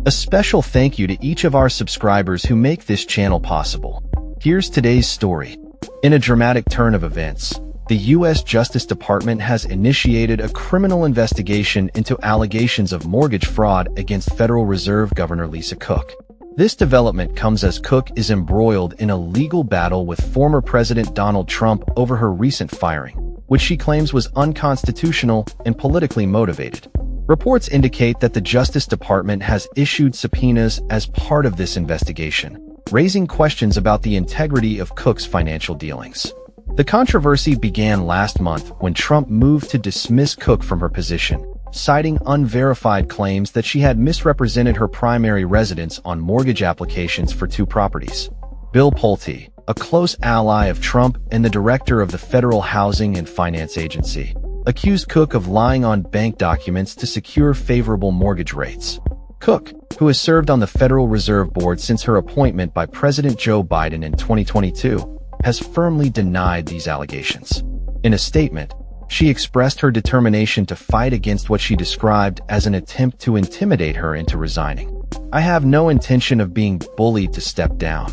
A special thank you to each of our subscribers who make this channel possible. Here's today's story. In a dramatic turn of events, the U.S. Justice Department has initiated a criminal investigation into allegations of mortgage fraud against Federal Reserve Governor Lisa Cook. This development comes as Cook is embroiled in a legal battle with former President Donald Trump over her recent firing, which she claims was unconstitutional and politically motivated. Reports indicate that the Justice Department has issued subpoenas as part of this investigation, raising questions about the integrity of Cook's financial dealings. The controversy began last month when Trump moved to dismiss Cook from her position, citing unverified claims that she had misrepresented her primary residence on mortgage applications for two properties. Bill Pulte, a close ally of Trump and the director of the Federal Housing and Finance Agency, accused Cook of lying on bank documents to secure favorable mortgage rates. Cook, who has served on the Federal Reserve Board since her appointment by President Joe Biden in 2022, has firmly denied these allegations. In a statement, she expressed her determination to fight against what she described as an attempt to intimidate her into resigning. "I have no intention of being bullied to step down,"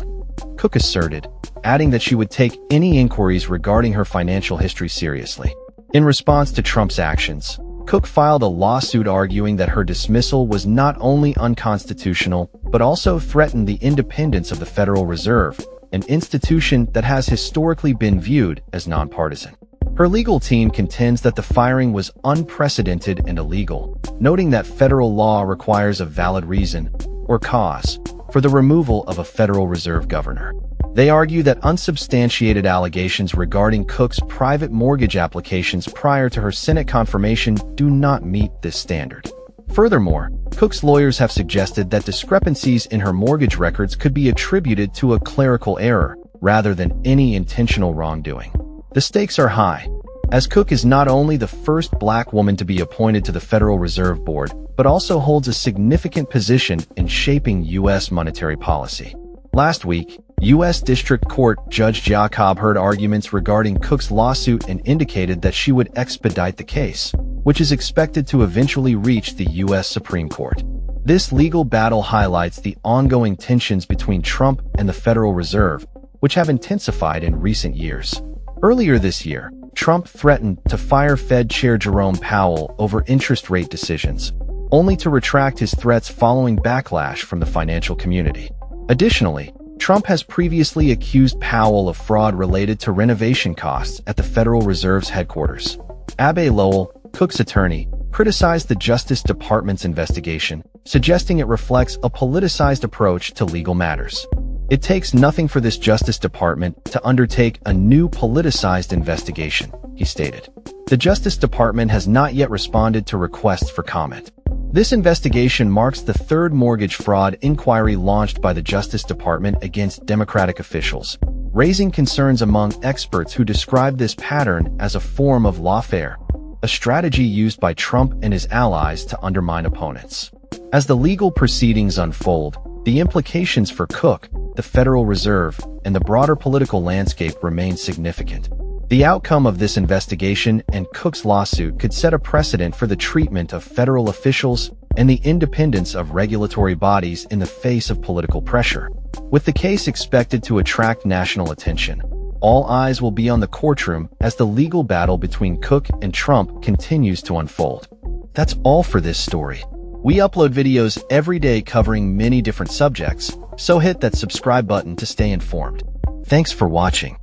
Cook asserted, adding that she would take any inquiries regarding her financial history seriously. In response to Trump's actions, Cook filed a lawsuit arguing that her dismissal was not only unconstitutional, but also threatened the independence of the Federal Reserve, an institution that has historically been viewed as nonpartisan. Her legal team contends that the firing was unprecedented and illegal, noting that federal law requires a valid reason, or cause, for the removal of a Federal Reserve governor. They argue that unsubstantiated allegations regarding Cook's private mortgage applications prior to her Senate confirmation do not meet this standard. Furthermore, Cook's lawyers have suggested that discrepancies in her mortgage records could be attributed to a clerical error rather than any intentional wrongdoing. The stakes are high, as Cook is not only the first black woman to be appointed to the Federal Reserve Board, but also holds a significant position in shaping U.S. monetary policy. Last week, U.S. District Court Judge Jacob heard arguments regarding Cook's lawsuit and indicated that she would expedite the case, which is expected to eventually reach the U.S. Supreme Court. This legal battle highlights the ongoing tensions between Trump and the Federal Reserve, which have intensified in recent years. Earlier this year, Trump threatened to fire Fed Chair Jerome Powell over interest rate decisions, only to retract his threats following backlash from the financial community. Additionally, Trump has previously accused Powell of fraud related to renovation costs at the Federal Reserve's headquarters. Abbe Lowell, Cook's attorney, criticized the Justice Department's investigation, suggesting it reflects a politicized approach to legal matters. "It takes nothing for this Justice Department to undertake a new politicized investigation," he stated. The Justice Department has not yet responded to requests for comment. This investigation marks the third mortgage fraud inquiry launched by the Justice Department against Democratic officials, raising concerns among experts who describe this pattern as a form of lawfare, a strategy used by Trump and his allies to undermine opponents. As the legal proceedings unfold, the implications for Cook, the Federal Reserve, and the broader political landscape remain significant. The outcome of this investigation and Cook's lawsuit could set a precedent for the treatment of federal officials and the independence of regulatory bodies in the face of political pressure. With the case expected to attract national attention, all eyes will be on the courtroom as the legal battle between Cook and Trump continues to unfold. That's all for this story. We upload videos every day covering many different subjects, so hit that subscribe button to stay informed. Thanks for watching.